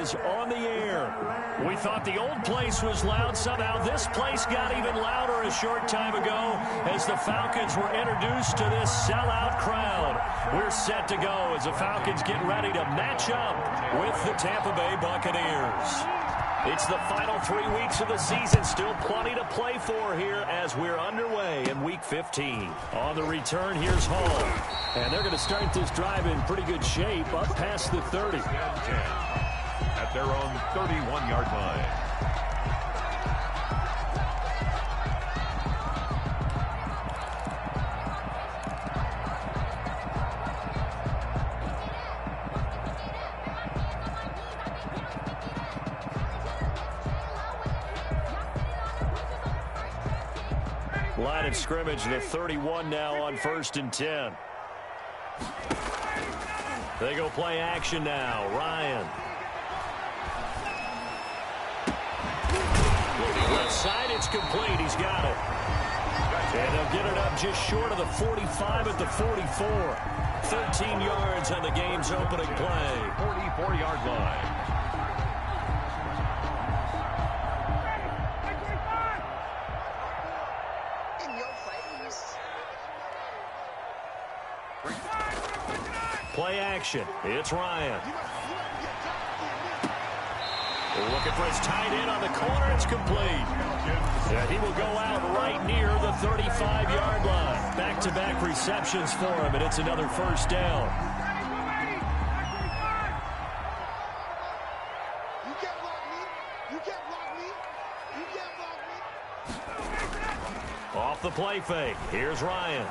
is on the air. We thought the old place was loud. Somehow this place got even louder a short time ago as the Falcons were introduced to this sellout crowd. We're set to go as the Falcons get ready to match up with the Tampa Bay Buccaneers. It's the final 3 weeks of the season. Still plenty to play for here as we're underway in Week 15. On the return, here's Hall. And they're going to start this drive in pretty good shape up past the 30. At their own 31-yard line. Line of scrimmage, the 31 now on 1st and 10. They go play action now. Ryan. Left side, it's complete. He's got it. And they'll get it up just short of the 45 at the 44. 13 yards on the game's opening play. 44-yard line. Play action. It's Ryan. Looking for his tight end on the corner. It's complete. And he will go out right near the 35-yard line. Back-to-back receptions for him, and it's another first down. Off the play fake. Here's Ryan.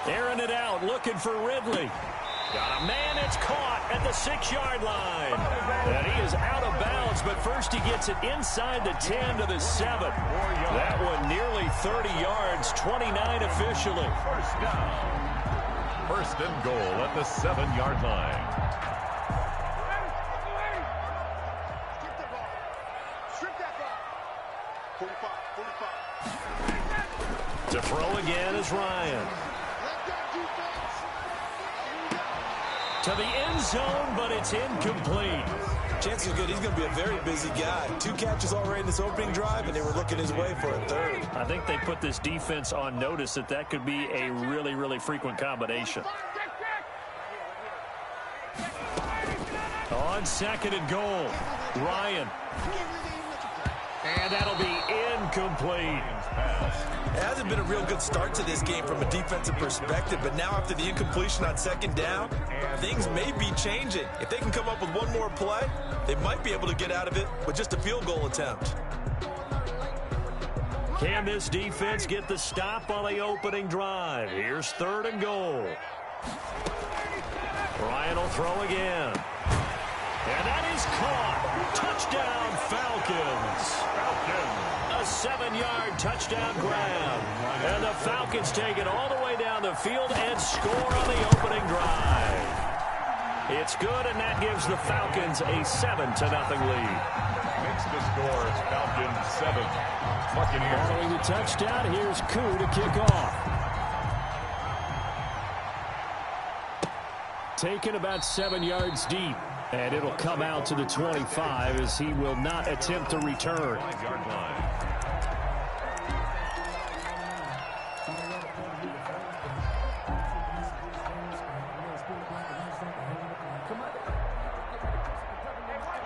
Airing it out, looking for Ridley. Got a man, it's caught at the 6-yard line. And he is out of bounds, but first he gets it inside the 10 to the 7. That one nearly 30 yards, 29 officially. First down. First and goal at the 7-yard line. To throw again is Ryan. To the end zone, but it's incomplete. Chances are good he's going to be a very busy guy. 2 catches already in this opening drive, and they were looking his way for a third. I think they put this defense on notice that could be a really, really frequent combination. On 2nd and goal, Ryan. And that'll be incomplete. It hasn't been a real good start to this game from a defensive perspective, but now after the incompletion on 2nd down, things may be changing. If they can come up with one more play, they might be able to get out of it with just a field goal attempt. Can this defense get the stop on the opening drive? Here's 3rd and goal. Ryan will throw again. And that is caught. Touchdown, Falcons. A 7-yard touchdown grab. And the Falcons take it all the way down the field and score on the opening drive. It's good, and that gives the Falcons a 7-0 lead. Makes the score Falcons 7. Buccaneers. Following the touchdown, here's Koo to kick off. Taken about 7 yards deep. And it'll come out to the 25 as he will not attempt to return. 5-yard line.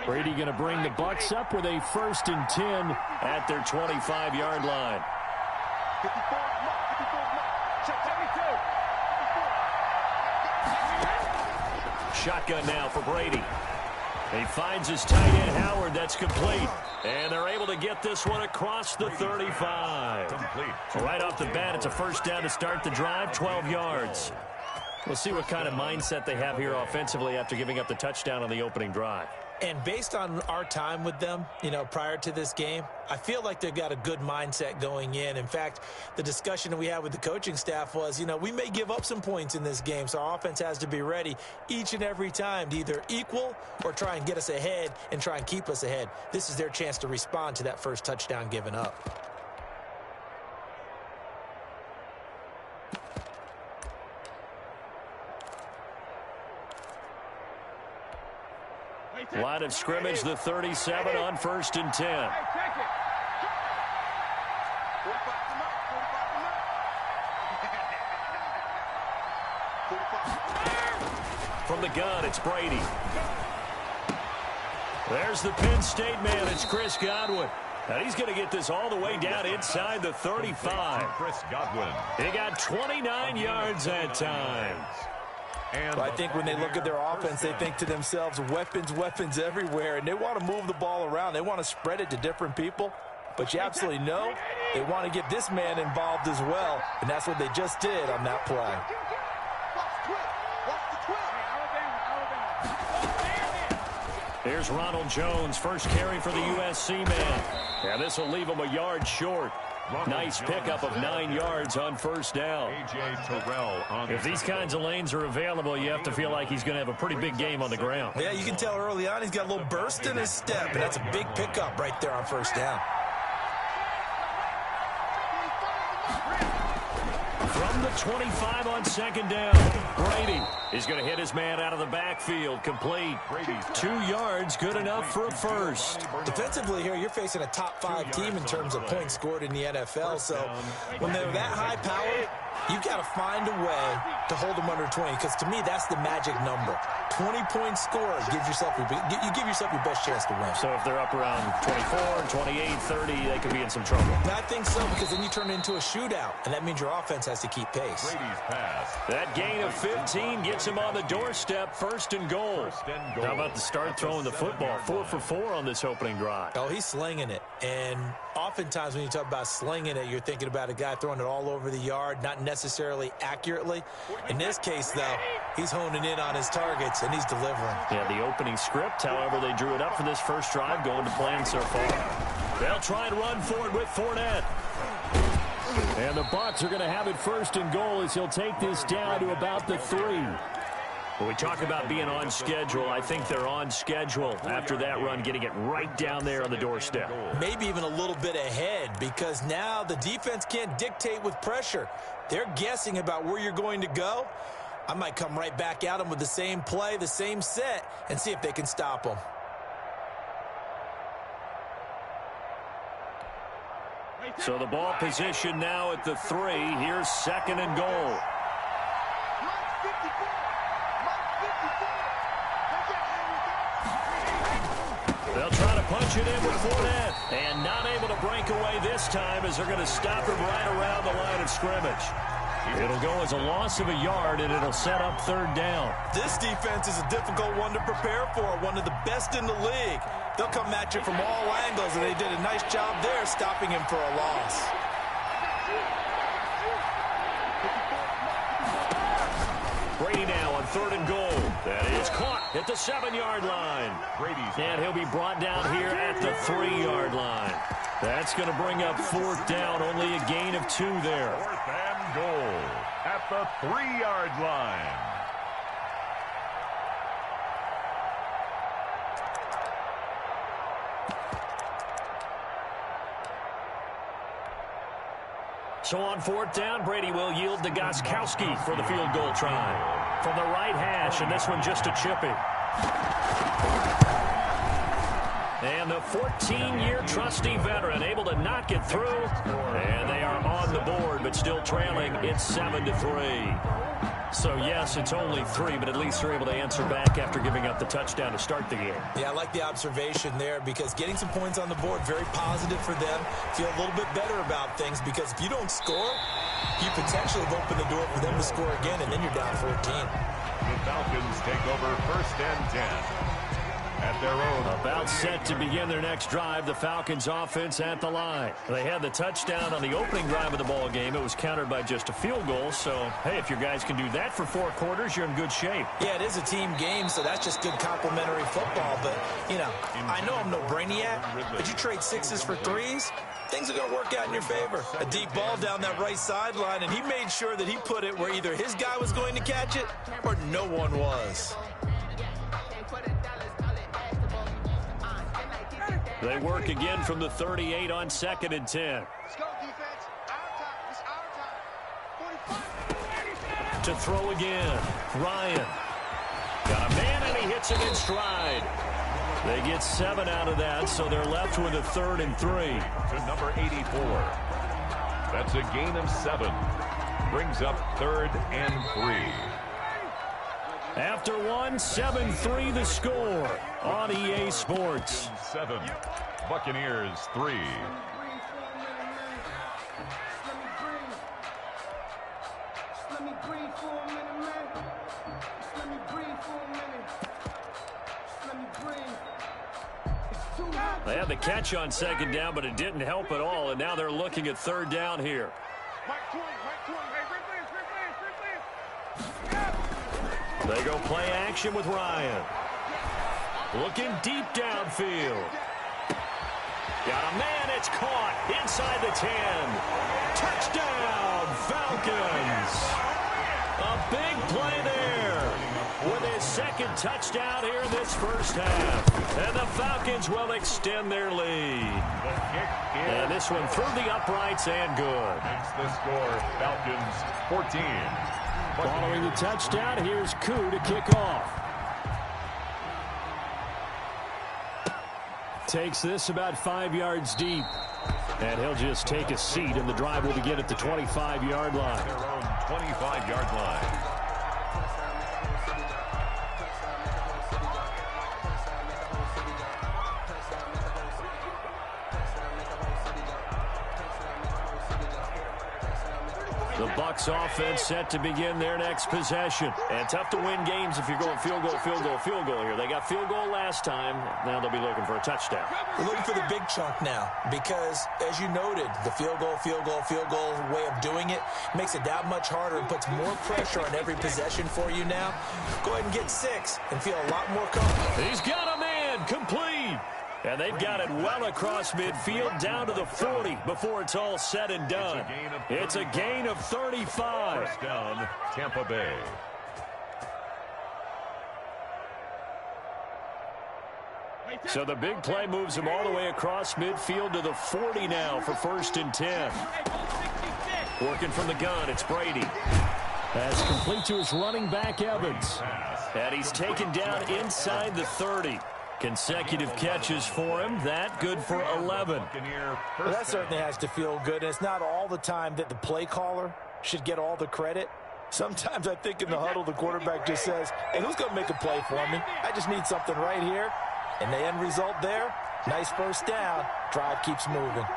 Brady going to bring the Bucs up with a 1st and 10 at their 25-yard line. Shotgun now for Brady. He finds his tight end, Howard. That's complete. And they're able to get this one across the 35. Complete. Right off the bat, it's a first down to start the drive, 12 yards. We'll see what kind of mindset they have here offensively after giving up the touchdown on the opening drive. And based on our time with them, prior to this game, I feel like they've got a good mindset going in. In fact, the discussion that we had with the coaching staff was, we may give up some points in this game, so our offense has to be ready each and every time to either equal or try and get us ahead and try and keep us ahead. This is their chance to respond to that first touchdown given up. Line of scrimmage, the 37 on 1st and 10. From the gun, it's Brady. There's the Penn State man. It's Chris Godwin. And he's going to get this all the way down inside the 35. Chris Godwin. He got 29 yards that time. Well, I think when they look at their offense, they think to themselves, weapons everywhere, and they want to move the ball around. They want to spread it to different people. But you absolutely know they want to get this man involved as well, and that's what they just did on that play. Here's Ronald Jones, first carry for the USC man. And this will leave him a yard short. Nice pickup of 9 yards on 1st down. If these kinds of lanes are available, you have to feel like he's going to have a pretty big game on the ground. Yeah, you can tell early on he's got a little burst in his step, and that's a big pickup right there on 1st down. From the 25 on 2nd down, Brady is going to hit his man out of the backfield. Complete. 2 yards, good enough for a first. Defensively here, you're facing a top 5 team in terms of points scored in the NFL. So when they're that high powered, you've got to find a way to hold them under 20, because to me, that's the magic number. 20 points scored gives yourself you give yourself your best chance to win. So if they're up around 24, 28, 30, they could be in some trouble. I think so, because then you turn it into a shootout, and that means your offense has to keep pace. That gain of 15 gets him on the doorstep, 1st and goal. How about the start throwing the football? 4 for 4 on this opening drive. Oh, he's slinging it. And oftentimes when you talk about slinging it, you're thinking about a guy throwing it all over the yard, not necessarily accurately. In this case, though, he's honing in on his targets, and he's delivering. Yeah, the opening script, however, they drew it up for this first drive, going to plan so far. They'll try and run for it with Fournette. And the Bucs are going to have it 1st and goal as he'll take this down to about the 3. When we talk about being on schedule, I think they're on schedule after that run, getting it right down there on the doorstep. Maybe even a little bit ahead, because now the defense can't dictate with pressure. They're guessing about where you're going to go. I might come right back at them with the same play, the same set, and see if they can stop them. So the ball position now at the 3. Here's 2nd and goal. They'll try to punch it in with Fournette, and not able to break away this time as they're going to stop him right around the line of scrimmage. It'll go as a loss of a yard, and it'll set up 3rd down. This defense is a difficult one to prepare for, one of the best in the league. They'll come at you from all angles, and they did a nice job there stopping him for a loss. Brady now on 3rd and goal. That is caught at the 7-yard line. And he'll be brought down here at the 3-yard line. That's going to bring up 4th down, only a gain of 2 there. 4th and goal at the 3-yard line. So on 4th down, Brady will yield to Gostkowski for the field goal try. From the right hash, and this one just a chippy. And the 14-year trusty veteran able to knock it through. And they are on the board, but still trailing. It's 7-3. So, yes, it's only 3, but at least they're able to answer back after giving up the touchdown to start the game. Yeah, I like the observation there, because getting some points on the board, very positive for them. Feel a little bit better about things, because if you don't score, you potentially have opened the door for them to score again, and then you're down 14. The Falcons take over 1st and 10. At their own. About set to begin their next drive, the Falcons offense at the line. They had the touchdown on the opening drive of the ball game. It was countered by just a field goal. So, hey, if your guys can do that for 4 quarters, you're in good shape. Yeah, it is a team game, so that's just good complimentary football. But, you know, I know I'm no brainiac, but you trade 6s for 3s, things are going to work out in your favor. A deep ball down that right sideline, and he made sure that he put it where either his guy was going to catch it or no one was. They work again from the 38 on 2nd and 10. Let's go, defense. Our time. It's our time. To throw again. Ryan. Got a man, and he hits him in stride. They get 7 out of that, so they're left with a 3rd and 3. To number 84. That's a gain of 7. Brings up 3rd and 3. After 1, 7-3 the score on EA Sports. 7. Buccaneers 3. They had the catch on 2nd down, but it didn't help at all, and now they're looking at 3rd down here. They go play action with Ryan. Looking deep downfield. Got a man, it's caught inside the 10. Touchdown, Falcons. A big play there with his 2nd touchdown here this first half. And the Falcons will extend their lead. And this one through the uprights and good. Makes the score Falcons 14. Following the touchdown, here's Koo to kick off. Takes this about 5 yards deep. And he'll just take a seat, and the drive will begin at the 25-yard line. Their own 25-yard line. The Bucs offense set to begin their next possession. And tough to win games if you're going field goal, field goal, field goal here. They got field goal last time. Now they'll be looking for a touchdown. We're looking for the big chunk now because, as you noted, the field goal way of doing it makes it that much harder and puts more pressure on every possession for you now. Go ahead and get 6 and feel a lot more comfortable. He's got a man, complete. And they've got it well across midfield down to the 40 before it's all said and done. It's a gain of 35. First down, Tampa Bay. So the big play moves him all the way across midfield to the 40 now for 1st and 10. Working from the gun, it's Brady. That's complete to his running back, Evans. And he's taken down inside the 30. Consecutive catches for him. That good for 11. Well, that certainly has to feel good. And it's not all the time that the play caller should get all the credit. Sometimes I think in the huddle, the quarterback just says, hey, who's going to make a play for me? I just need something right here. And the end result there, nice first down. Drive keeps moving.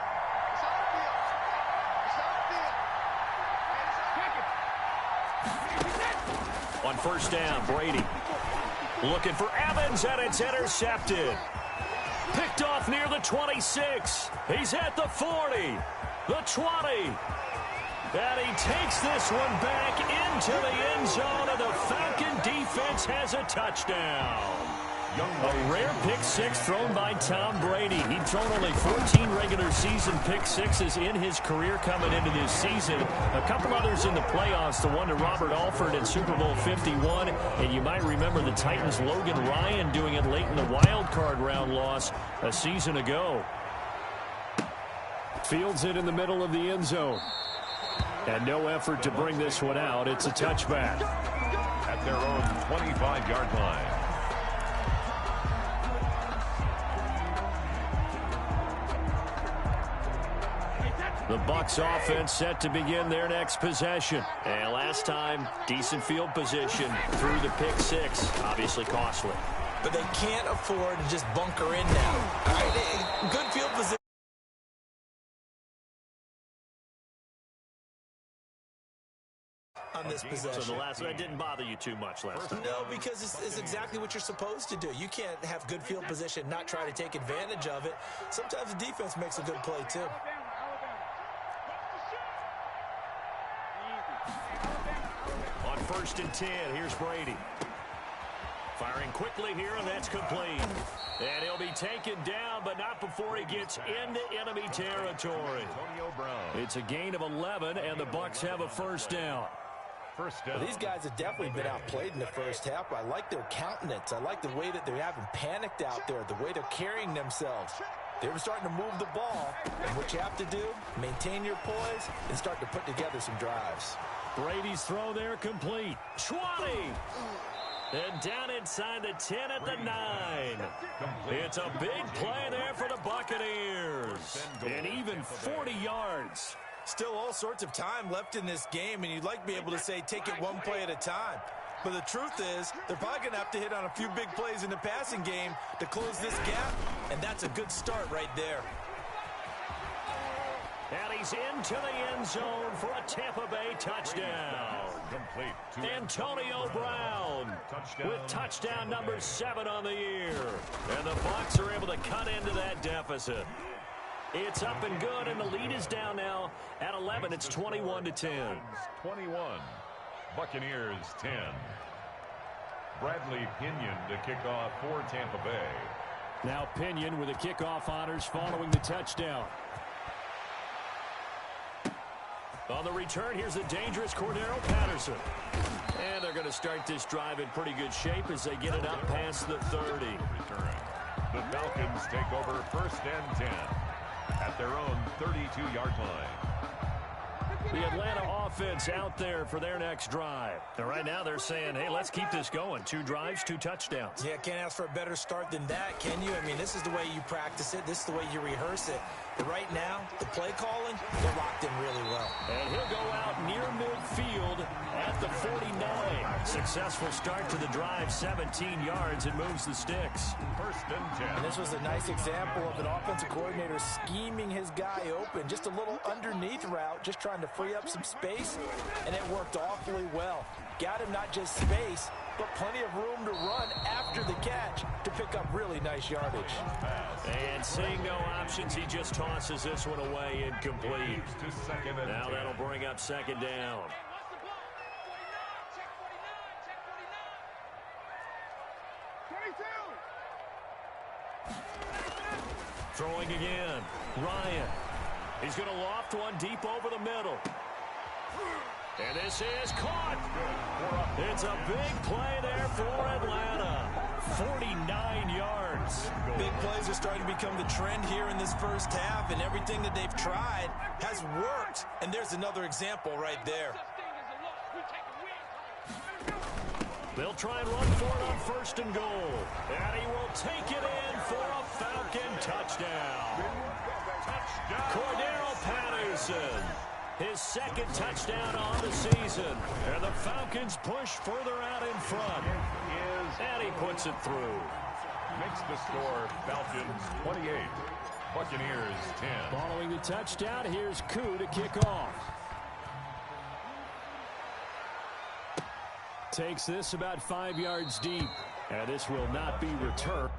On 1st down, Brady. Looking for Evans, and it's intercepted. Picked off near the 26. He's at the 40, the 20. And he takes this one back into the end zone, and the Falcon defense has a touchdown. A rare pick 6 thrown by Tom Brady. He'd thrown only 14 regular season pick 6s in his career coming into this season. A couple others in the playoffs, the one to Robert Alford in Super Bowl 51. And you might remember the Titans' Logan Ryan doing it late in the wild card round loss a season ago. Fields it in the middle of the end zone. And no effort to bring this one out. It's a touchback. At their own 25-yard line. The Bucs offense set to begin their next possession. And last time, decent field position through the pick 6. Obviously costly. But they can't afford to just bunker in now. All right, good field position. On this possession. So that didn't bother you too much last time. No, because it's exactly what you're supposed to do. You can't have good field position, not try to take advantage of it. Sometimes the defense makes a good play, too. On 1st and 10, here's Brady. Firing quickly here, and that's complete. And he'll be taken down, but not before he gets into enemy territory. Antonio Brown. It's a gain of 11, and the Bucs have a first down. First down. Well, these guys have definitely been outplayed in the first half. I like their countenance. I like the way that they haven't panicked out there, the way they're carrying themselves. They're starting to move the ball. And what you have to do, maintain your poise and start to put together some drives. Brady's throw there complete. 20. And down inside the 10 at the 9. It's a big play there for the Buccaneers. And even 40 yards. Still all sorts of time left in this game, and you'd like to be able to say take it one play at a time. But the truth is, they're probably going to have to hit on a few big plays in the passing game to close this gap, and that's a good start right there. And he's into the end zone for a Tampa Bay touchdown. Complete. Antonio Brown with touchdown number 7 on the year. And the Bucs are able to cut into that deficit. It's up and good, and the lead is down now at 11. It's 21-10. 21. Buccaneers 10. Bradley Pinion to kick off for Tampa Bay. Now Pinion with the kickoff honors following the touchdown. On the return, here's the dangerous Cordero Patterson. And they're going to start this drive in pretty good shape as they get it up past the 30. The Falcons take over 1st and 10 at their own 32-yard line. The Atlanta offense out there for their next drive. And right now they're saying, hey, let's keep this going. 2 drives, 2 touchdowns. Yeah, can't ask for a better start than that, can you? I mean, this is the way you practice it. This is the way you rehearse it. But right now, the play calling, they're locked in really well. And he'll go out near midfield at the 49. Successful start to the drive, 17 yards, and moves the sticks. 1st and 10. And this was a nice example of an offensive coordinator scheming his guy open. Just a little underneath route, just trying to free up some space, and it worked awfully well. Got him not just space, but plenty of room to run after the catch to pick up really nice yardage. And seeing no options, he just tosses this one away incomplete. Now that'll bring up 2nd down. Throwing again. Ryan. He's going to loft one deep over the middle. And this is caught. It's a big play there for Atlanta. 49 yards. Big plays are starting to become the trend here in this first half, and everything that they've tried has worked. And there's another example right there. They'll try and run for it on 1st and goal. And he will take it in for a Falcon touchdown. Cordero Patterson. His 2nd touchdown on the season. And the Falcons push further out in front. And he puts it through. Makes the score Falcons 28. Buccaneers 10. Following the touchdown, here's Koo to kick off. Takes this about 5 yards deep. And this will not be returned.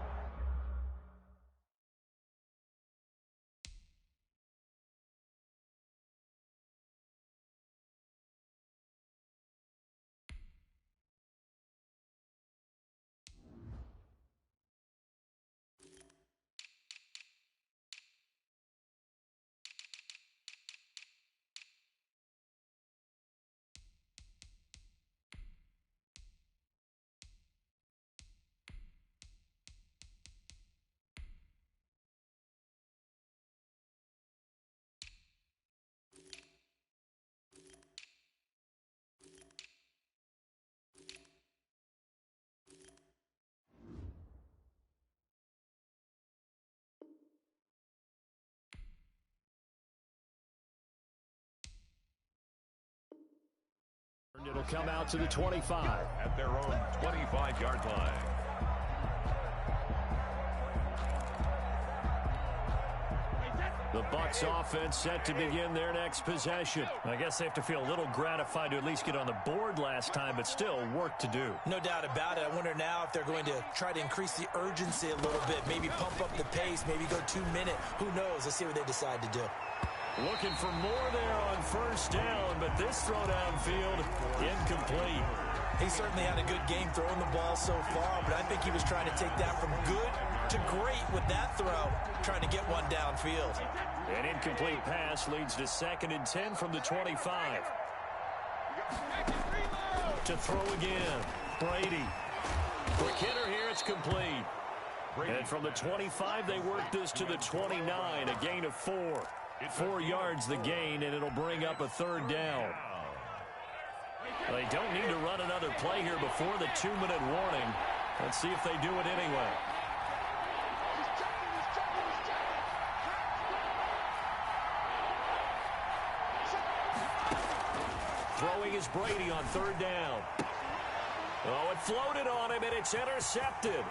It'll come out to the 25. At their own 25-yard line. The Bucs offense set to begin their next possession. I guess they have to feel a little gratified to at least get on the board last time, but still work to do. No doubt about it. I wonder now if they're going to try to increase the urgency a little bit, maybe pump up the pace, maybe go 2-minute. Who knows? Let's see what they decide to do. Looking for more there on 1st down, but this throw downfield incomplete. He certainly had a good game throwing the ball so far, but I think he was trying to take that from good to great with that throw, trying to get one downfield. An incomplete pass leads to 2nd and 10 from the 25. To throw again. Brady. Quick hitter here, it's complete. And from the 25, they work this to the 29, a gain of 4. 4 yards the gain, and it'll bring up a 3rd down. They don't need to run another play here before the 2-minute warning. Let's see if they do it anyway. Throwing is Brady on third down. Oh, it floated on him, and it's intercepted.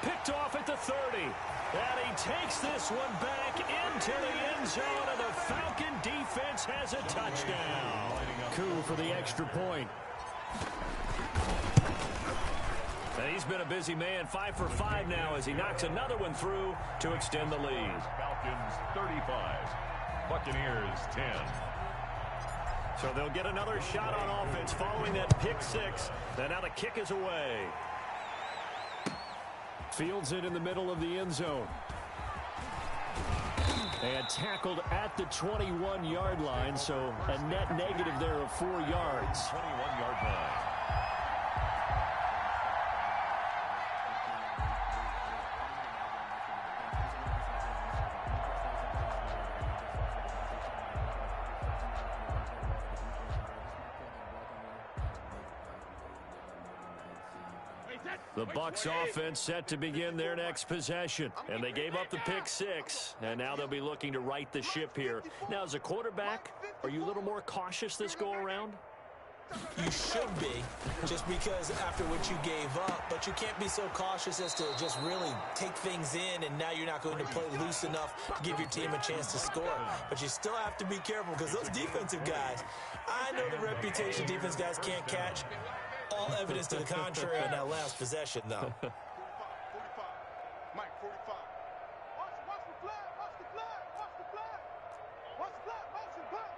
Picked off at the 30. And he takes this one back into the end zone, and the Falcon defense has a touchdown. Coup for the extra point. And he's been a busy man, 5 for 5 now as he knocks another one through to extend the lead. Falcons 35, Buccaneers 10. So they'll get another shot on offense following that pick six. And now the kick is away. Fields it in the middle of the end zone. And tackled at the 21-yard line, so a net negative there of 4 yards. 21-yard line. The Bucs offense set to begin their next possession. And they gave up the pick six. And now they'll be looking to right the ship here. Now, as a quarterback, are you a little more cautious this go-around? You should be, just because after what you gave up. But you can't be so cautious as to just really take things in, and now you're not going to play loose enough to give your team a chance to score. But you still have to be careful because those defensive guys, I know the reputation defense guys can't catch. All evidence to the contrary on that last possession, though. 45, Mike, 45. Watch the flag, watch the flag, watch the flag. Watch the flag, watch the flag,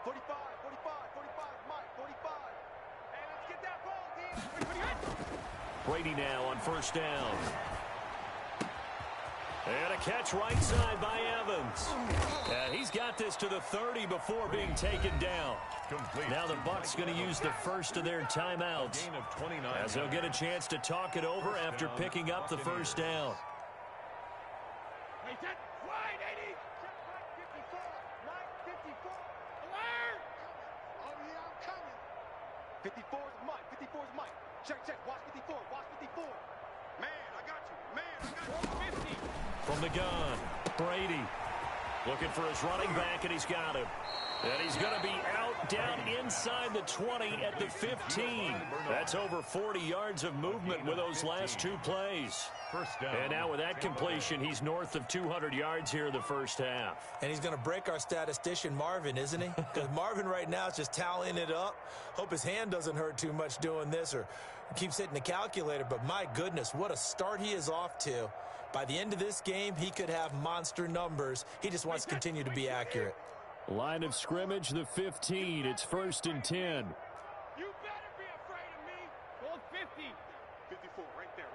45, 45, Mike, 45. Hey, let's get that ball, D. Brady now on first down. And a catch right side by Evans. And he's got this to the 30 before being taken down. Complete. Now the Bucs going to use the first of their timeouts Gain of 29. as they'll get a chance to talk it over after picking up the first down. Hey, that wide, 80. Check right 54, Mike, 54. Alert! Oh, yeah, I'm coming. 54 is Mike, 54 is Mike. Check, watch 54, watch 54. Man, I got you. Man, I got you. 50. From the gun, Brady looking for his running back, and he's got him. And he's going to be out down inside the 20 at the 15. That's over 40 yards of movement with those last two plays. First down. And now with that completion, he's north of 200 yards here in the first half. And he's going to break our statistician, Marvin, isn't he? Because Marvin right now is just tallying it up. Hope his hand doesn't hurt too much doing this or keeps hitting the calculator. But my goodness, what a start he is off to. By the end of this game, he could have monster numbers. He just wants to continue to be accurate. Line of scrimmage, the 15. It's 1st and 10. You better be afraid of me. Goal 50. 54, right there.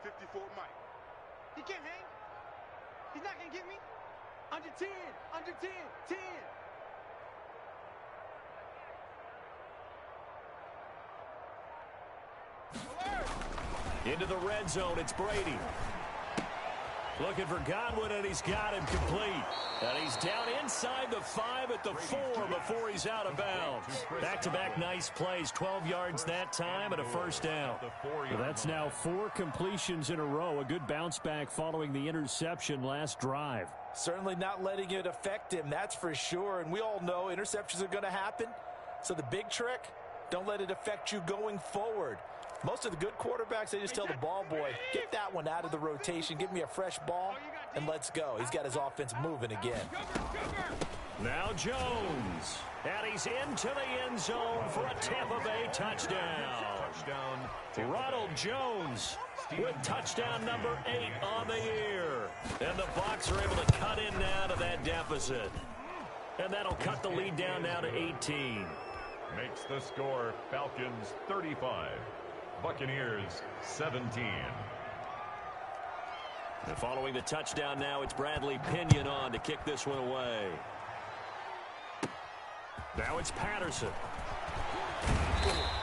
54, Mike. He can't hang. He's not going to get me. Under 10, 10. Alert! Into the red zone, it's Brady. Looking for Godwin, and he's got him complete. And he's down inside the 5 at the 4 before he's out of bounds. Back-to-back nice plays, 12 yards that time and a first down. Well, that's now 4 completions in a row. A good bounce back following the interception last drive. Certainly not letting it affect him, that's for sure. And we all know interceptions are going to happen. So the big trick, don't let it affect you going forward. Most of the good quarterbacks, they just tell the ball boy, get that one out of the rotation, give me a fresh ball, and let's go. He's got his offense moving again. Now Jones, and he's into the end zone for a Tampa Bay touchdown. Ronald Jones with touchdown number 8 on the year. And the Bucs are able to cut in now to that deficit. And that'll cut the lead down now to 18. Makes the score Falcons 35. Buccaneers 17. And following the touchdown now, it's Bradley Pinion on to kick this one away. Now it's Patterson.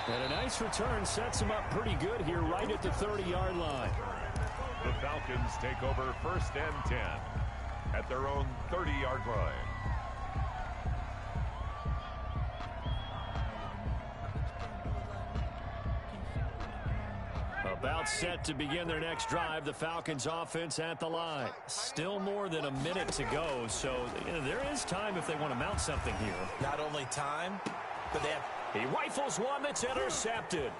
And a nice return sets him up pretty good here right at the 30-yard line. The Falcons take over 1st and 10 at their own 30-yard line. About Set to begin their next drive. The Falcons offense at the line. Still more than a minute to go, so there is time if they want to mount something here. Not only time, but they have... He rifles one that's intercepted.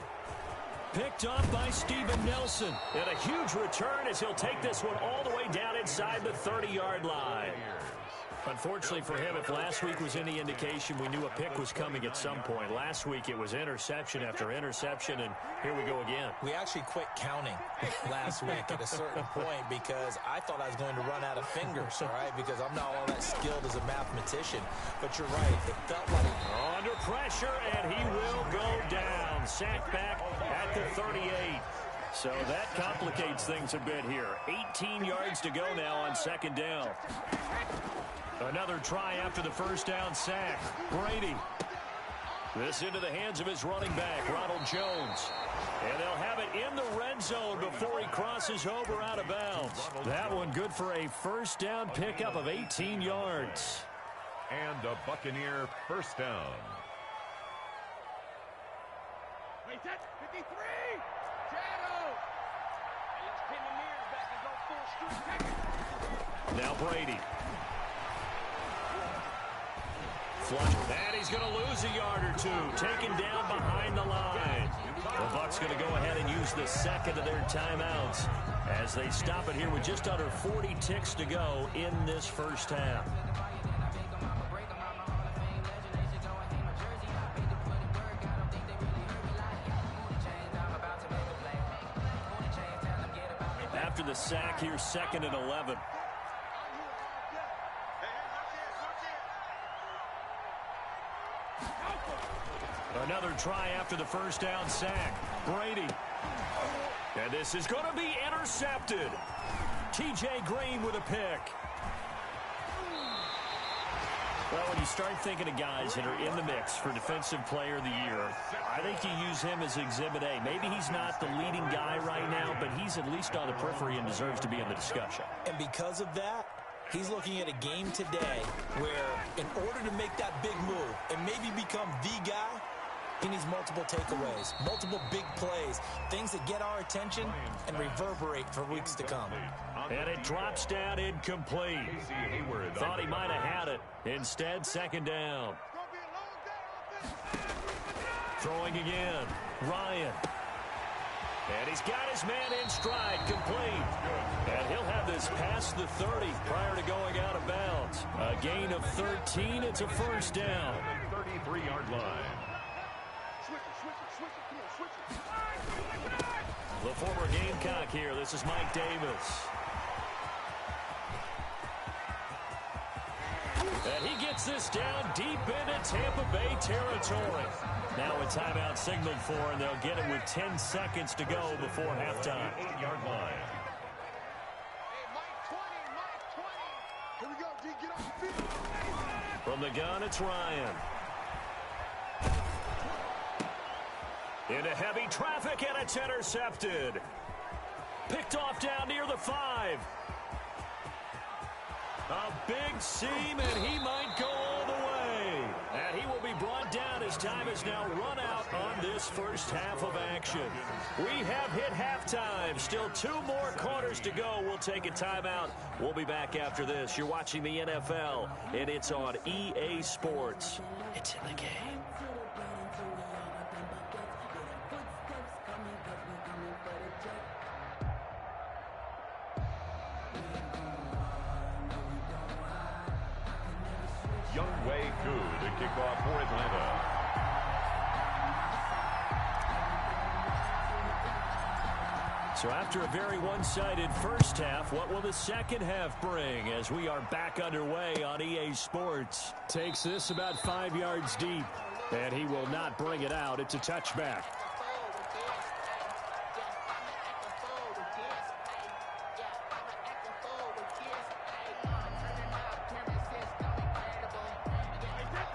Picked up by Steven Nelson. And a huge return as he'll take this one all the way down inside the 30-yard line. Unfortunately for him, if last week was any indication, we knew a pick was coming at some point. Last week it was interception after interception, and here we go again. We actually quit counting last week at a certain point because I thought I was going to run out of fingers, all right, because I'm not all that skilled as a mathematician. But you're right. It felt like... Under pressure, and he will go down. Sacked back at the 38. So that complicates things a bit here. 18 yards to go now on second down. Another try after the first down sack. Brady. This into the hands of his running back, Ronald Jones. And they'll have it in the red zone before he crosses over out of bounds. That one good for a first down pickup of 18 yards. And a Buccaneer first down. Wait, that's 53! Shadow! Let's pin the mirrors back and go full street. Take it! Now Brady. Flush. And he's going to lose a yard or two. Taken down behind the line. The Bucs going to go ahead and use the second of their timeouts as they stop it here with just under 40 ticks to go in this first half. After the sack here, 2nd and 11. Another try after the first down sack. Brady. And this is going to be intercepted. T.J. Green with a pick. Well, when you start thinking of guys that are in the mix for Defensive Player of the Year, I think you use him as Exhibit A. Maybe he's not the leading guy right now, but he's at least on the periphery and deserves to be in the discussion. And because of that, he's looking at a game today where in order to make that big move and maybe become the guy, he needs multiple takeaways, multiple big plays, things that get our attention and reverberate for weeks to come. And it drops down incomplete. Thought he might have had it. Instead, second down. Throwing again. Ryan. And he's got his man in stride, complete. And he'll have this past the 30 prior to going out of bounds. A gain of 13. It's a first down. 33-yard line. The former Gamecock here. This is Mike Davis. And he gets this down deep into Tampa Bay territory. Now a timeout signaled for, and they'll get it with 10 seconds to go before halftime. 8-yard line. Hey, Mike 20, Mike 20. Here we go, D, get off the field. From the gun, it's Ryan. Into heavy traffic, and it's intercepted. Picked off down near the 5. A big seam, and he might go all the way. And he will be brought down as time is now run out on this first half of action. We have hit halftime. Still 2 more quarters to go. We'll take a timeout. We'll be back after this. You're watching the NFL, and it's on EA Sports. It's in the game. Younghoe Koo to kick off for Atlanta. So after a very one-sided first half, what will the second half bring as we are back underway on EA Sports? Takes this about 5 yards deep, and he will not bring it out. It's a touchback.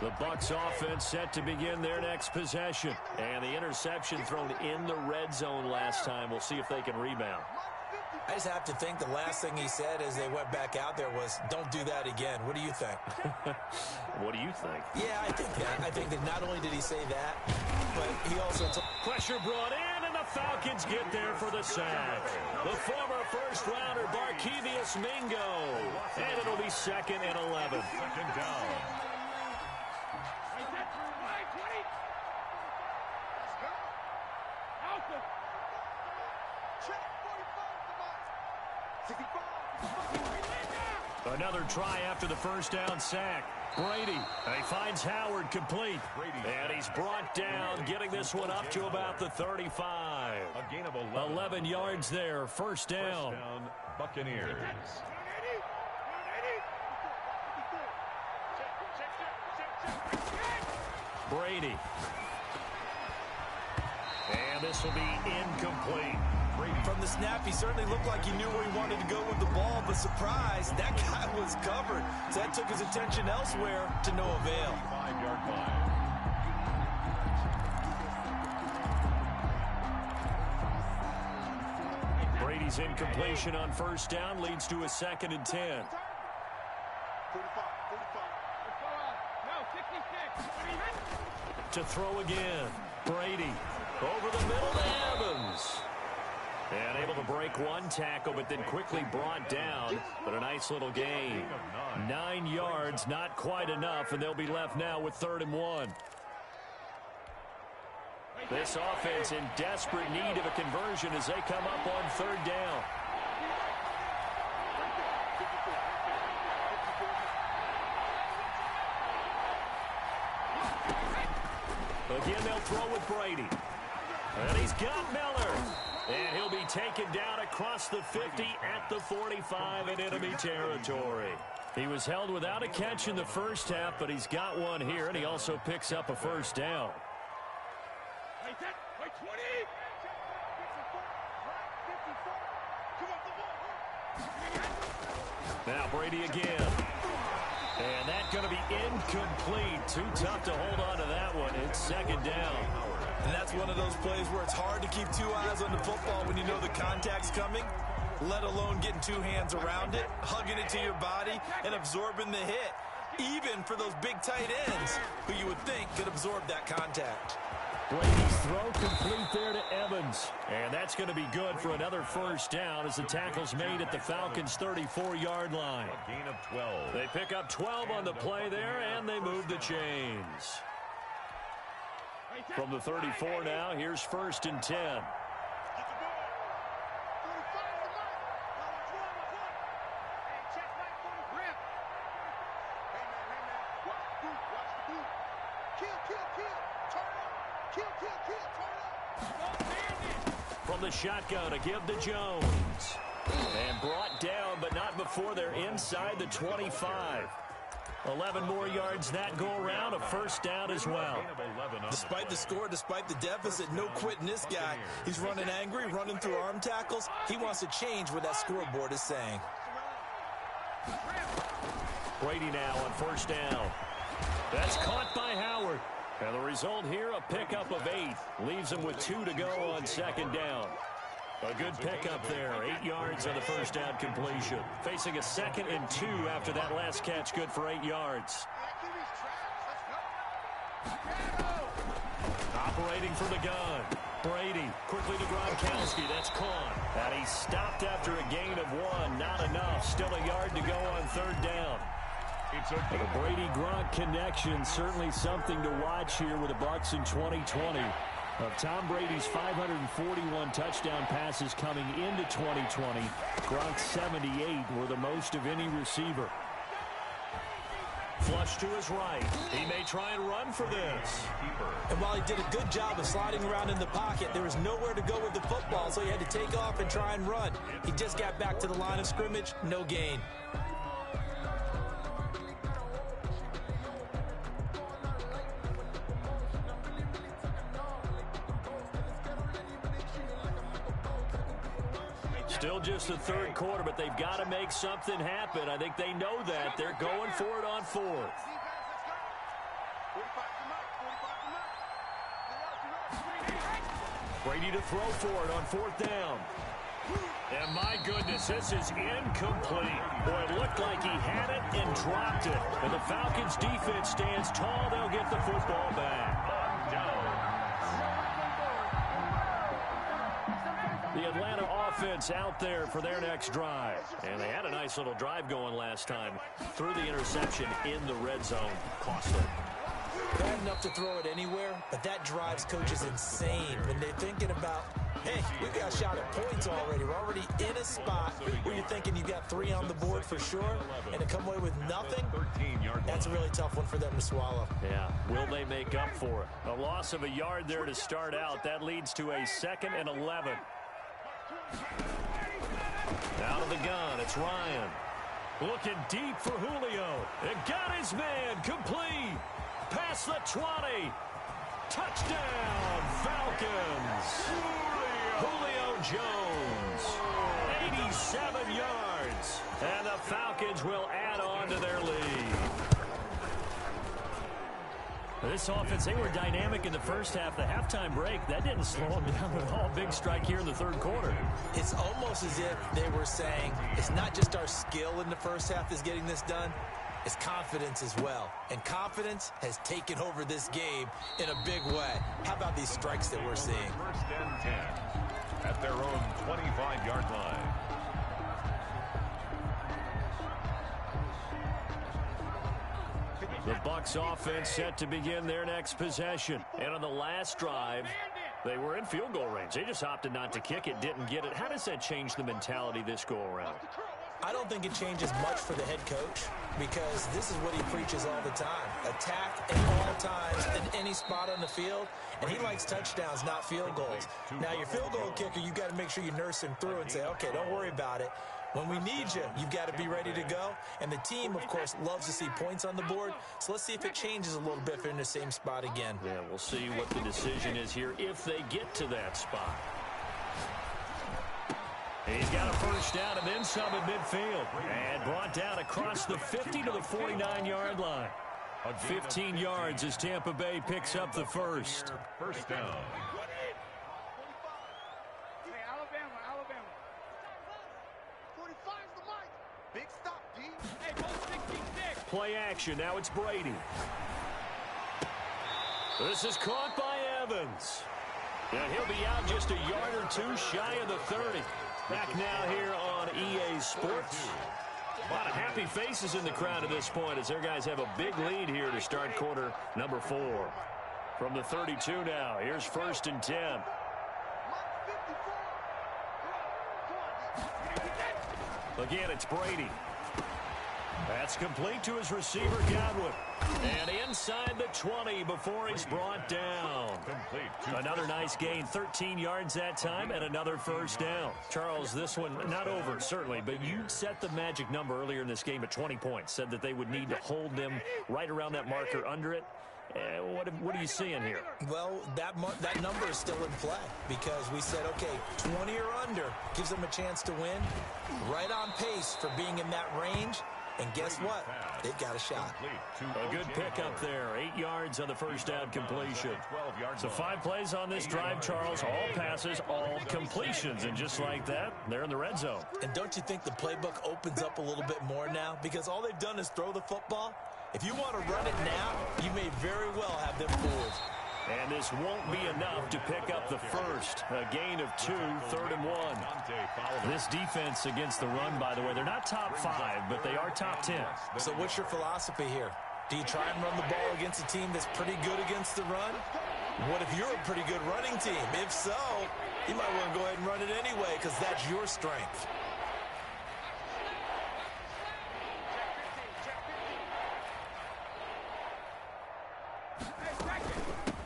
The Bucs offense set to begin their next possession. And the interception thrown in the red zone last time. We'll see if they can rebound. I just have to think the last thing he said as they went back out there was, don't do that again. What do you think? What do you think? Yeah, I think that. I think that not only did he say that, but he also took... Pressure brought in, and the Falcons get there for the sack. The former first-rounder Barkevious Mingo. And it'll be 2nd and 11. Second down. Another try after the first down sack. Brady, and he finds Howard complete. And he's brought down, getting this one up to about the 35. A gain of 11. 11 yards there, first down. First down, Buccaneers. Brady. And this will be incomplete. From the snap, he certainly looked like he knew where he wanted to go with the ball, but surprise, that guy was covered. So that took his attention elsewhere to no avail. 5-yard line. Brady's incompletion on first down leads to a 2nd and 10. To throw again. Brady over the middle to Evans. And able to break one tackle, but then quickly brought down. But a nice little gain. 9 yards, not quite enough, and they'll be left now with 3rd and 1. This offense in desperate need of a conversion as they come up on 3rd down. Again, they'll throw with Brady. And he's got Miller. And he'll be taken down across the 50 at the 45 in enemy territory. He was held without a catch in the first half, but he's got one here, and he also picks up a first down. Now Brady again. And that's going to be incomplete. Too tough to hold on to that one. It's 2nd down. And that's one of those plays where it's hard to keep 2 eyes on the football when you know the contact's coming, let alone getting 2 hands around it, hugging it to your body, and absorbing the hit. Even for those big tight ends who you would think could absorb that contact. Brady's throw complete there to Evans. And that's going to be good for another first down as the tackle's made at the Falcons' 34-yard line. A gain of 12. They pick up 12 on the play there, and they move the chains. From the 34 now, here's 1st and 10. From the shotgun to give to Jones. And brought down, but not before they're inside the 25. 11 more yards that go around, a first down as well. Despite the score, despite the deficit, no quitting this guy. He's running angry, running through arm tackles. He wants to change what that scoreboard is saying. Brady now on first down. That's caught by Howard. And the result here, a pickup of 8. Leaves him with 2 to go on 2nd down. A good pickup there, 8 yards on the first down completion. Facing a 2nd and 2 after that last catch, good for 8 yards. Operating from the gun. Brady quickly to Gronkowski. That's caught. And he stopped after a gain of 1. Not enough. Still a yard to go on 3rd down. The Brady-Gronk connection, certainly something to watch here with the Bucs in 2020. Of Tom Brady's 541 touchdown passes coming into 2020, Gronk's 78 were the most of any receiver. Flush to his right. He may try and run for this. And while he did a good job of sliding around in the pocket, there was nowhere to go with the football, so he had to take off and try and run. He just got back to the line of scrimmage, no gain. Still just the 3rd quarter, but they've got to make something happen. I think they know that. They're going for it on 4th. Brady to throw for it on 4th down. And my goodness, this is incomplete. Boy, it looked like he had it and dropped it. And the Falcons defense stands tall. They'll get the football back. offense out there for their next drive. And they had a nice little drive going last time. Threw the interception in the red zone. Costly. Bad enough to throw it anywhere, but that drives coaches insane when they're thinking about, hey, we've got a shot at points already. We're already in a spot where you're thinking you got 3 on the board for sure, and to come away with nothing, that's a really tough one for them to swallow. Yeah, will they make up for it? A loss of a yard there to start out. That leads to a 2nd and 11. Out of the gun, it's Ryan. Looking deep for Julio. It got his man complete. Past the 20. Touchdown, Falcons. Julio Jones. 87 yards. And the Falcons will add on to their lead. This offense, they were dynamic in the first half. The halftime break, that didn't slow them down at all. Big strike here in the third quarter. It's almost as if they were saying, it's not just our skill in the first half that's getting this done. It's confidence as well. And confidence has taken over this game in a big way. How about these strikes that we're seeing? 1st and 10 at their own 25-yard line. The Bucs offense set to begin their next possession. And on the last drive, they were in field goal range. They just opted not to kick it, didn't get it. How does that change the mentality this go-around? I don't think it changes much for the head coach because this is what he preaches all the time. Attack at all times in any spot on the field, and he likes touchdowns, not field goals. Now, your field goal kicker, you've got to make sure you nurse him through and say, okay, don't worry about it. When we need you, you've got to be ready to go. And the team, of course, loves to see points on the board. So let's see if it changes a little bit if they're in the same spot again. Yeah, we'll see what the decision is here if they get to that spot. He's got a first down and then some at midfield. And brought down across the 50 to the 49-yard line. 15 yards as Tampa Bay picks up the first. First down. Big stop, D. Hey, ball 66. Play action. Now it's Brady. This is caught by Evans. And he'll be out just a yard or two shy of the 30. Back now here on EA Sports. A lot of happy faces in the crowd at this point as their guys have a big lead here to start quarter number 4. From the 32 now, here's 1st and 10. Again, it's Brady. That's complete to his receiver, Godwin. And inside the 20 before he's brought down. Another nice gain, 13 yards that time, and another first down. Charles, this one not over, certainly, but you set the magic number earlier in this game at 20 points. Said that they would need to hold them right around that marker under it. What are you seeing here? Well, that number is still in play because we said, okay, 20 or under gives them a chance to win. Right on pace for being in that range. And guess what? They've got a shot. A good pickup there. 8 yards on the first down completion. So 5 plays on this drive, Charles. All passes, all completions. And just like that, they're in the red zone. And don't you think the playbook opens up a little bit more now? Because all they've done is throw the football. If you want to run it now, you may very well have them fooled. And this won't be enough to pick up the first. A gain of 2, 3rd and 1. This defense against the run, by the way, they're not top 5, but they are top 10. So what's your philosophy here? Do you try and run the ball against a team that's pretty good against the run? What if you're a pretty good running team? If so, you might want to go ahead and run it anyway because that's your strength.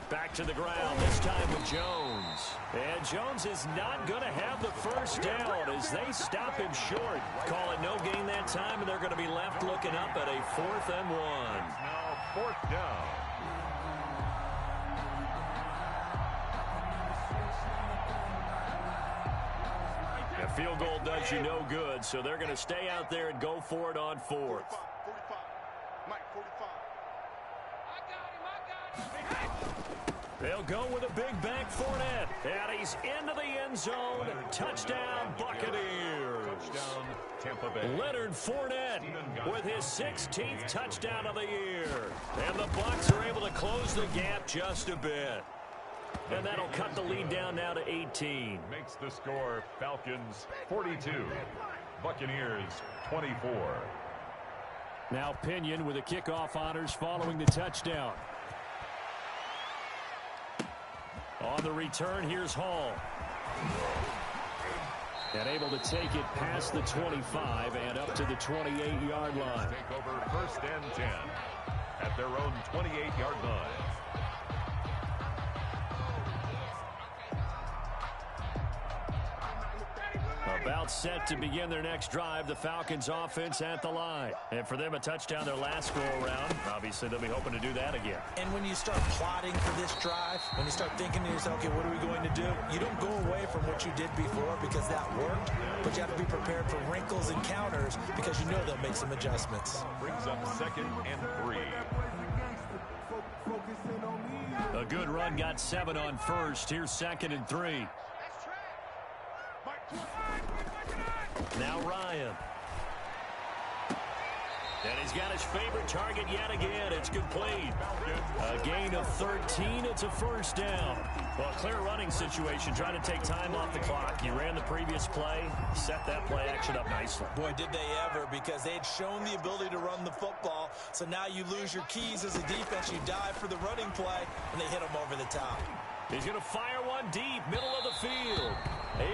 Back to the ground, this time with Jones. And Jones is not going to have the first down as they stop him short. Call it no gain that time, and they're going to be left looking up at a 4th and 1. Now 4th down. A field goal does you no good, so they're going to stay out there and go for it on 4th. 45. Mike, 45. I got him. They'll go with a big back Fournette. And he's into the end zone. Touchdown, Buccaneers. Touchdown, Tampa Bay. Leonard Fournette with his 16th touchdown of the year. And the Bucs are able to close the gap just a bit. And that'll cut the lead down now to 18. Makes the score Falcons 42, Buccaneers 24. Now Pinion with the kickoff honors following the touchdown. On the return, here's Hall. And able to take it past the 25 and up to the 28-yard line. Take over 1st and 10 at their own 28-yard line. About set to begin their next drive, the Falcons offense at the line. And for them, a touchdown their last go-around. Obviously, they'll be hoping to do that again. And when you start plotting for this drive, when you start thinking to yourself, okay, what are we going to do? You don't go away from what you did before because that worked, but you have to be prepared for wrinkles and counters because you know they'll make some adjustments. Brings up 2nd and 3. A good run got 7 on first. Here's 2nd and 3. Now Ryan. And he's got his favorite target yet again. It's complete. A gain of 13. It's a 1st down. Well, clear running situation. Trying to take time off the clock. He ran the previous play. Set that play action up nicely. Boy, did they ever, because they had shown the ability to run the football. So now you lose your keys as a defense. You dive for the running play, and they hit him over the top. He's going to fire one deep, middle of the field.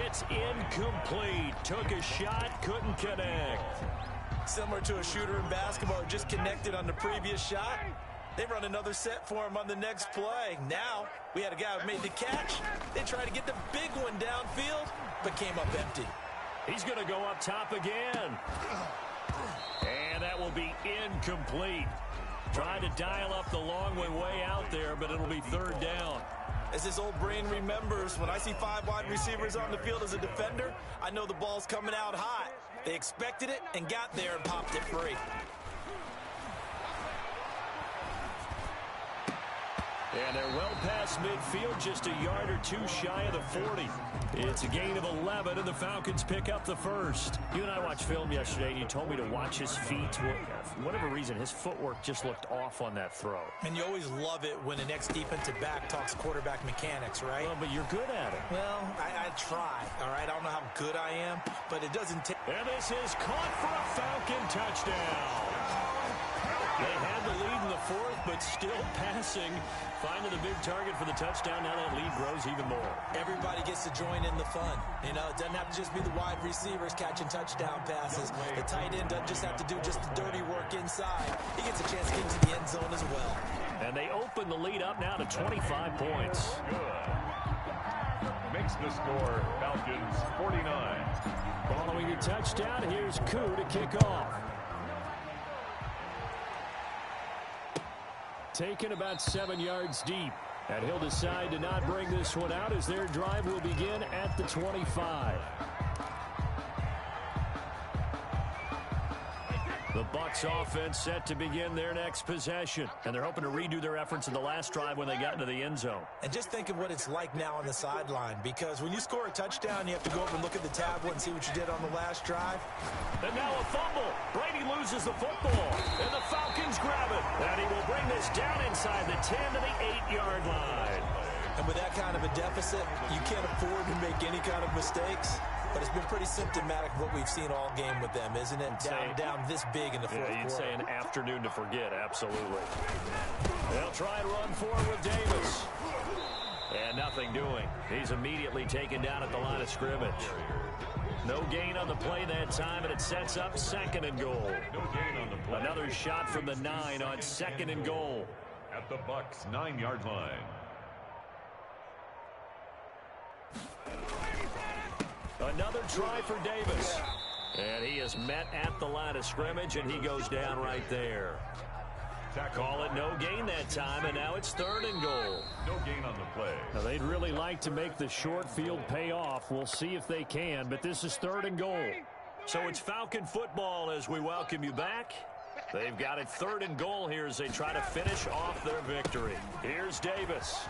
It's incomplete. Took a shot, couldn't connect. Similar to a shooter in basketball who just connected on the previous shot. They run another set for him on the next play. Now, we had a guy who made the catch. They tried to get the big one downfield, but came up empty. He's going to go up top again. And that will be incomplete. Tried to dial up the long way out there, but it'll be 3rd down. As his old brain remembers, when I see 5 wide receivers on the field as a defender, I know the ball's coming out hot. They expected it and got there and popped it free. And they're well past midfield, just a yard or 2 shy of the 40. It's a gain of 11, and the Falcons pick up the 1st. You and I watched film yesterday, and you told me to watch his feet. For whatever reason, his footwork just looked off on that throw. And you always love it when the next defensive back talks quarterback mechanics, right? Well, but you're good at it. Well, I try, all right? I don't know how good I am, but it doesn't take... And this is caught for a Falcon touchdown. They had the lead in the 4th, but still passing. Finding the big target for the touchdown. Now that lead grows even more. Everybody gets to join in the fun. You know, it doesn't have to just be the wide receivers catching touchdown passes. The tight end doesn't just have to do just the dirty work inside. He gets a chance to get to the end zone as well. And they open the lead up now to 25 points. Good. Makes the score Falcons 49. Following a touchdown, here's Koo to kick off. Taken about 7 yards deep. And he'll decide to not bring this one out as their drive will begin at the 25. The Bucs offense set to begin their next possession. And they're hoping to redo their efforts in the last drive when they got into the end zone. And just think of what it's like now on the sideline, because when you score a touchdown, you have to go over and look at the tablet and see what you did on the last drive. And now a fumble. Brady loses the football. And the Falcons grab it. And he will bring this down inside the 10 to the 8-yard line. And with that kind of a deficit, you can't afford to make any kind of mistakes. But it's been pretty symptomatic of what we've seen all game with them, isn't it? Down this big in the 4th quarter. You'd say an afternoon to forget, absolutely. They'll try and run forward with Davis. And nothing doing. He's immediately taken down at the line of scrimmage. No gain on the play that time, and it sets up 2nd and goal. No gain on the play. Another shot from the 9 on 2nd and goal. At the Bucs' 9-yard line. Another try for Davis. And he is met at the line of scrimmage, and he goes down right there. Call it no gain that time, and now it's 3rd and goal. No gain on the play. Now, they'd really like to make the short field pay off. We'll see if they can, but this is 3rd and goal. So it's Falcon football as we welcome you back. They've got it 3rd and goal here as they try to finish off their victory. Here's Davis.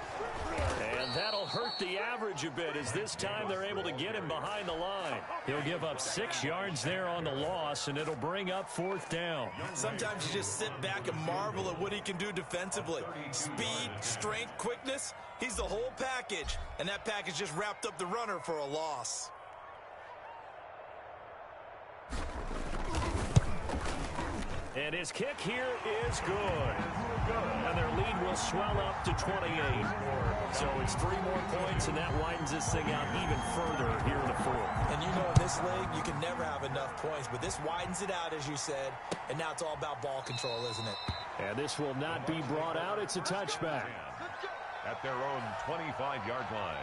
And that'll hurt the average a bit as this time they're able to get him behind the line. He'll give up 6 yards there on the loss, and it'll bring up 4th down. Sometimes you just sit back and marvel at what he can do defensively. Speed, strength, quickness, he's the whole package. And that package just wrapped up the runner for a loss. And his kick here is good. And their lead will swell up to 28. So it's 3 more points, and that widens this thing out even further here in the 4th. And you know in this league, you can never have enough points. But this widens it out, as you said. And now it's all about ball control, isn't it? And this will not be brought out. It's a touchback. At their own 25-yard line.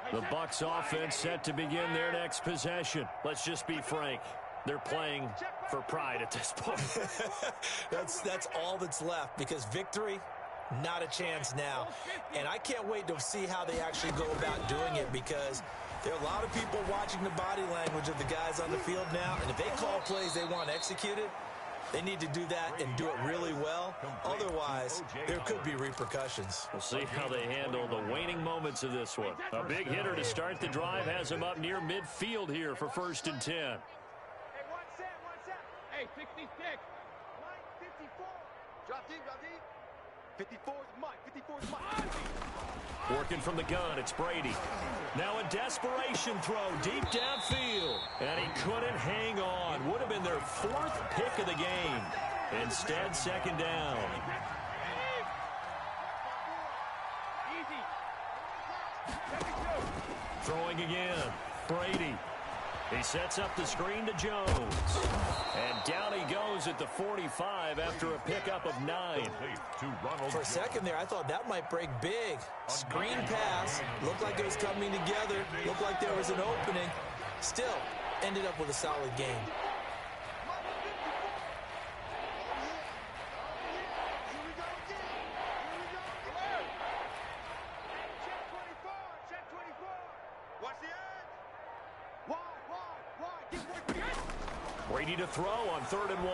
The Bucs offense set to begin their next possession. Let's just be frank. They're playing for pride at this point. That's all that's left, because victory, not a chance now. And I can't wait to see how they actually go about doing it, because there are a lot of people watching the body language of the guys on the field now, and if they call plays they want executed, they need to do that and do it really well. Otherwise, there could be repercussions. We'll see how they handle the waning moments of this one. A big hitter to start the drive has him up near midfield here for 1st and 10. Hey, one set. Hey, 66. Mike, 54. Drop deep. 54 is Mike. 54 is Mike. Working from the gun, it's Brady. Now a desperation throw deep downfield. And he couldn't hang on. Would have been their 4th pick of the game. Instead, 2nd down. Easy. Throwing again. Brady. He sets up the screen to Jones. And down he goes at the 45 after a pickup of 9. For a second there, I thought that might break big. Screen pass. Looked like it was coming together. Looked like there was an opening. Still, ended up with a solid game. Check 24. Watch the edge. Wide. Keep working. Brady to throw on 3rd and 1.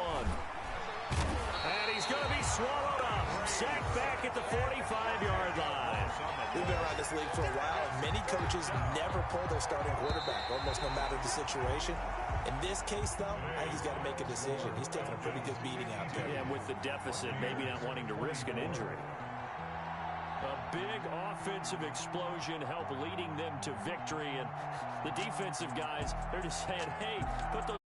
And he's going to be swallowed up. Sacked back at the 45-yard line. We've been around this league for a while, and many coaches never pull their starting quarterback, almost no matter the situation. In this case, though, I think he's got to make a decision. He's taking a pretty good beating out there. Yeah, with the deficit, maybe not wanting to risk an injury. A big offensive explosion helped leading them to victory, and the defensive guys, they're just saying, hey, put those